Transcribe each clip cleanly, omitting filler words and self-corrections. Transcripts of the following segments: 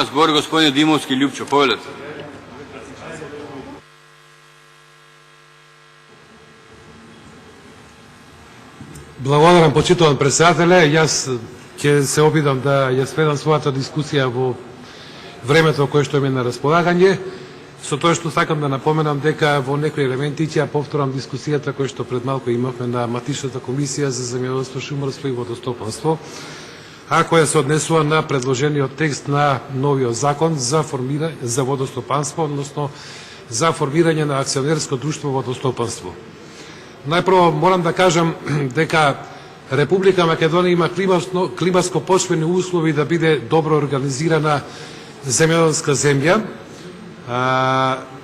Збор господин Димовски Љупчо, повелете. Благодарам, почитуван председателе. Јас ќе се обидам да ја сведам својата дискусија во времето кое што ми е на располагање, со тоа што сакам да напоменам дека во некои елементи ќе ја повторам дискусијата која што пред малку имавме на матичната комисија за земјоделство, шумарство и водостопанство, а која се однесува на предложениот текст на новиот закон за водостопанство, односно за формирање на акционерско друштво водостопанство. Најпрво морам да кажам дека Република Македонија има климатско-почвени услови да биде добро организирана земјоделска земја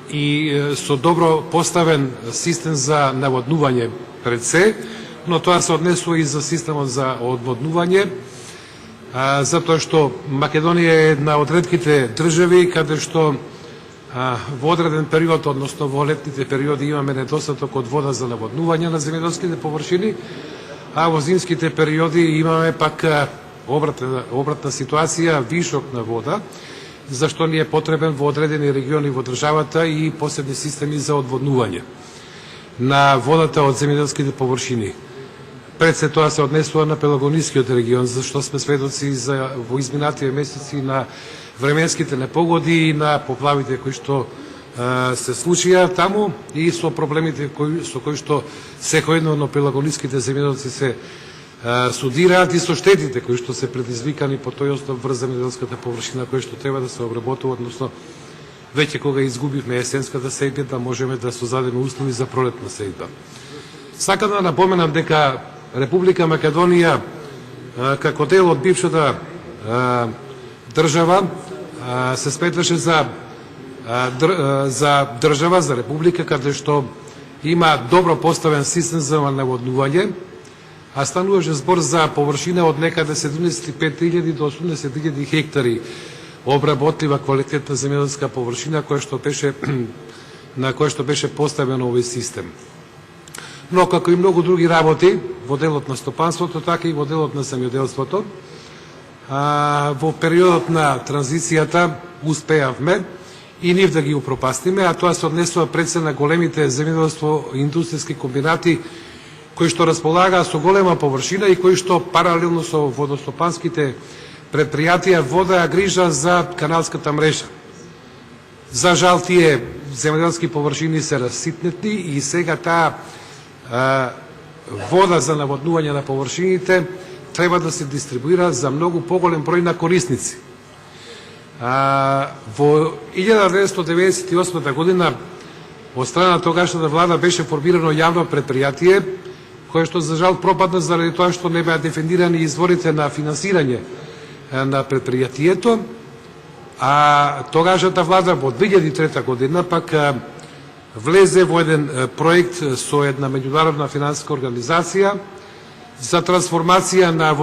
и со добро поставен систем за наводнување пред се, но тоа се однесува и за системот за одводнување, затоа што Македонија е една од ретките држави каде што во одреден период, односно во летните периоди, имаме недостаток од вода за наводнување на земјоделските површини, а во зимските периоди имаме пак обратна ситуација, вишок на вода, зашто ни е потребен во одредени региони во државата и посебни системи за одводнување на водата од земјоделските површини. Пред се тоа се однесува на Пелагонискиот регион, зашто сме сведоци во изминативе месеци на временските непогоди и на поплавите кои што се случија таму и со проблемите со кои што секојдневно пелагониските земјоделци се судираат и со штетите кои што се предизвикани по тој основ врз земјоделската површина која што треба да се обработува, односно веќе кога изгубивме есенската сејба да можеме да создадеме услови за пролетна сејба. Сакам да напоменам дека Република Македонија како дел од бившата држава се сметаше за држава, за република, каде што има добро поставен систем за наводнување, а стануваше збор за површина од некаде 75.000 до 80.000 хектари обработлива квалитетна земјоделска површина на која што беше поставен овој систем. Но како и многу други работи во делот на стопанството, така и во делот на земјоделството, во периодот на транзицијата успеавме и нив да ги упропастиме, а тоа се однесува пред се на големите земјоделство индустријски комбинати кои што располагаа со голема површина и кои што паралелно со водостопанските предпријатија водеа грижа за каналската мрежа. За жал, тие земјоделски површини се раситнети и сега таа вода за наводнување на површините треба да се дистрибуира за многу поголем број на корисници. Во 1998 година од страна тогашната влада беше формирано јавно предпријатие кое што за жал пропадна заради тоа што не беа дефинирани изворите на финансирање на предпријатието, а тогашната влада во 2003 година пак влезе во еден проект со една меѓународна финансиска организација за трансформација на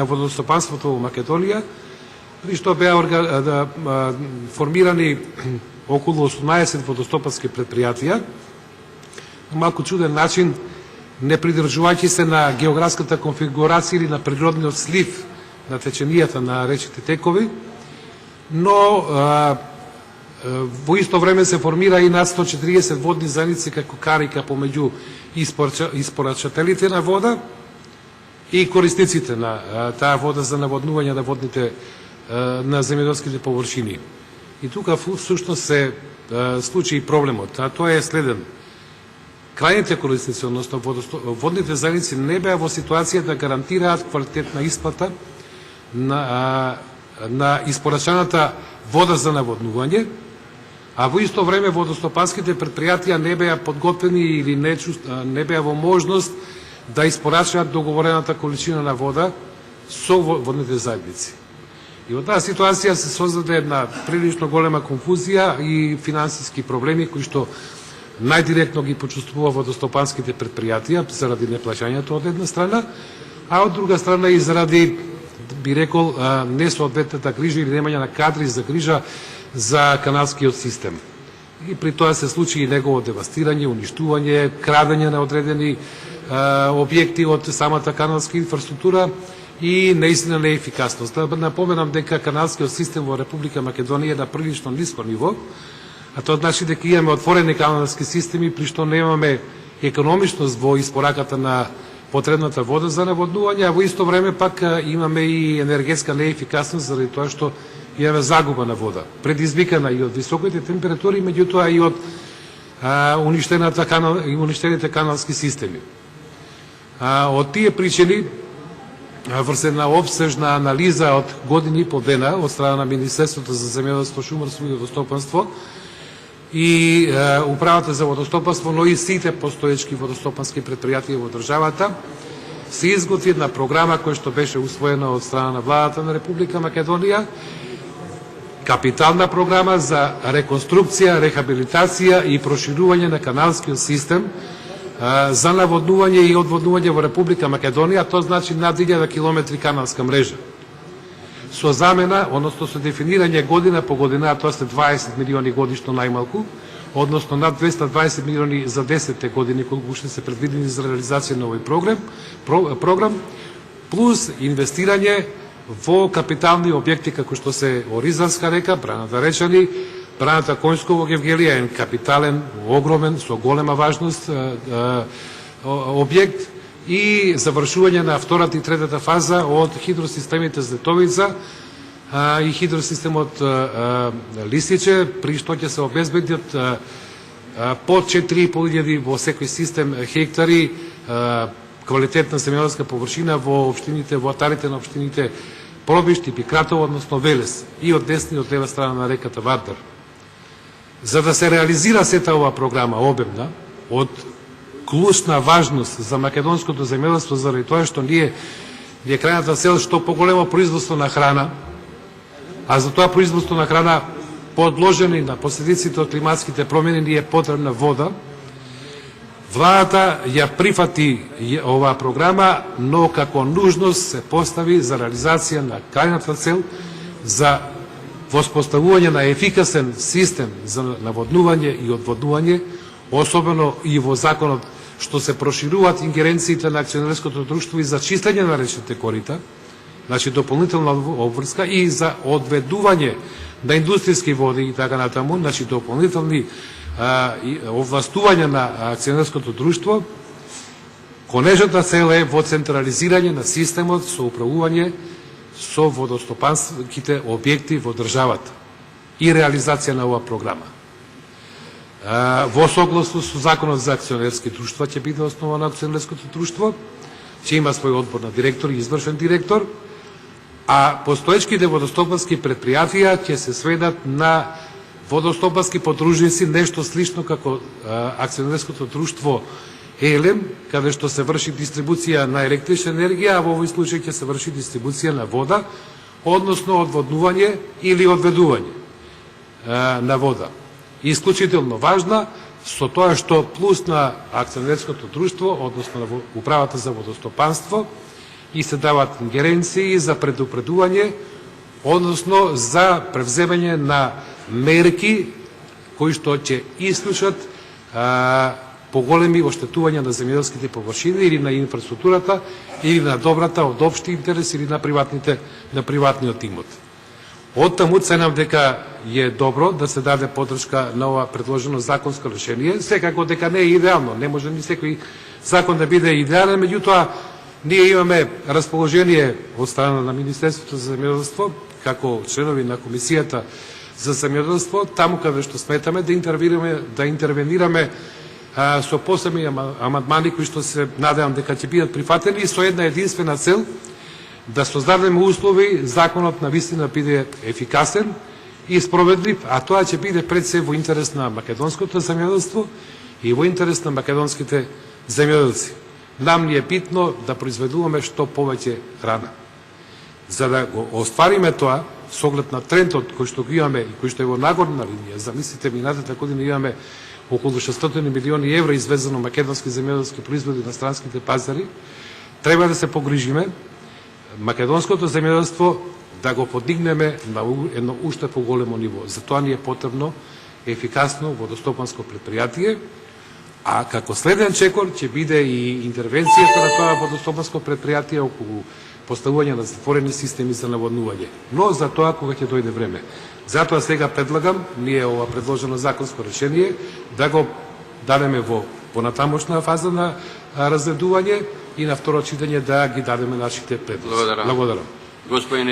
водостопанството во Македонија, при што беа формирани околу 18 водостопански предпријатија, на малку чуден начин, не придржувајќи се на географската конфигурација или на природниот слив на теченијата на речите текови, но во исто време се формира и над 140 водни заедници како карика помеѓу испорачателите на вода и корисниците на таа вода за наводнување на земјоделските површини. И тука всушност се случи и проблемот, а тоа е следен. Крајните корисници, односно водните заедници, не беа во ситуација да гарантираат квалитетна исплата на испорачаната вода за наводнување, а во исто време водостопанските предпријатија не беа подготвени или не беа во можност да испорачаат договорената количина на вода со водните заедници. И во таа ситуација се создаде една прилично голема конфузија и финансиски проблеми кои што најдиректно ги почувствува водостопанските предпријатија заради неплаќањето од една страна, а од друга страна и заради, би рекол, несоодветната грижа или немање на кадри за грижа за каналскиот систем. И при тоа се случи и негово девастирање, уништување, крадење на одредени објекти од самата каналска инфраструктура и наистина неефикасност. Да напоменам дека каналскиот систем во Република Македонија е на прилично ниско ниво, а тоа значи дека имаме отворени каналски системи при што немаме економичност во испораката на потребната вода за наводнување, а во исто време пак имаме и енергетска неефикасност заради тоа што имаме загуба на вода, предизвикана и од високите температури, меѓутоа и од уништените каналски системи. Од тие причини, врз една обсежна анализа од години и полдена од страна на Министерството за земјоделство, шумарство и водостопанство и Управата за водостопанство, но и сите постоечки водостопански предпријатија во државата, се изготви една програма која што беше усвоена од страна на владата на Република Македонија, капитална програма за реконструкција, рехабилитација и проширување на каналскиот систем за наводнување и одводнување во Република Македонија, тоа значи над 1000 километри каналска мрежа. Со замена, односно со дефинирање година по година, а тоа се 20 милиони годишно најмалку, односно над 220 милиони за 10 години колку уште се предвидени за реализација на овој програм, плюс инвестирање во капитални објекти како што се Оризанска река, Браната Речани, Браната Коњсково Гевгелија е капитален, огромен, со голема важност објект и завршување на втората и третата фаза од хидросистемите Злетовица и хидросистемот Лисиче, при што ќе се обезбедат по 4.500 во секој систем хектари квалитетна земјоделска површина во општините, во атарите на општините Пробишт и Пикратово, односно Велес, и од десна и од лева страна на реката Вардар. За да се реализира сета ова програма обемна, од клучна важност за македонското земјоделство, заради тоа што ние е крајната цел што поголемо производство на храна, а за тоа производство на храна подложени на последиците од климатските промени ни е потребна вода. Владата ја прифати оваа програма, но како нужност се постави за реализација на крајната цел за воспоставување на ефикасен систем за наводнување и одводнување, особено и во законот што се прошируваат ингеренциите на акционерското друштво и за чистење на речните корита, значи дополнителна обврска и за одведување на индустријски води и така натаму, значи дополнителни овластување на акционерското друштво. Конечната цел е во централизирање на системот со управување со водостопанските објекти во државата и реализација на оваа програма. Во согласност со законот за акционерски друштва ќе биде основано акционерското друштво, ќе има свој одбор на директор и извршен директор, а постоечките водостопански предпријатија ќе се сведат на водостопански подружници, нешто слично како акционерското друштво ЕЛЕМ, каде што се врши дистрибуција на електрична енергија, а во овој случај ќе се врши дистрибуција на вода, односно одводнување или одведување на вода. Исклучително важна, со тоа што плюс на акционерското друштво, односно на Управата за водостопанство, и се дават ингеренции за предупредување, односно за превземање на мерки кои што ќе исклучат поголеми оштетувања на земјоделските површини или на инфраструктурата или на добрата од општи интерес или на приватниот имот. Оттаму ценам дека е добро да се даде поддршка на ова предложено законско решение, секако дека не е идеално, не може ни секој закон да биде идеален, меѓутоа ние имаме расположение од страна на Министерството за земјоделство, како членови на Комисијата за земјоделство, таму каде што сметаме да интервенираме со посебни амандмани кои што се надевам дека ќе бидат прифатени и со една единствена цел да создадеме услови законот на вистина биде ефикасен и справедлив, а тоа ќе биде пред се во интерес на македонското земјоделство и во интерес на македонските земјоделци. Нам ни е битно да произведуваме што повеќе храна. За да го оствариме тоа, со оглед на трендот кој што го имаме и кој што е во нагорна линија, замислите минатата година имаме околу 600 милиони евра извезено македонски земјоделски производи на странските пазари, треба да се погрижиме македонското земјоделство да го подигнеме на едно уште поголемо ниво. За тоа ни е потребно ефикасно водостопанско предпријатие, а како следен чекор ќе биде и интервенцијата на тоа водостопанско предпријатие околу поставување на затворени системи за наводнување. Но за тоа кога ќе дојде време. Затоа сега предлагам ние ова предложено законско решение да го дадеме во понатамошна фаза на разгледување и на второ читање да ги дадеме нашите предлози. Благодарам. Благодарам. Господин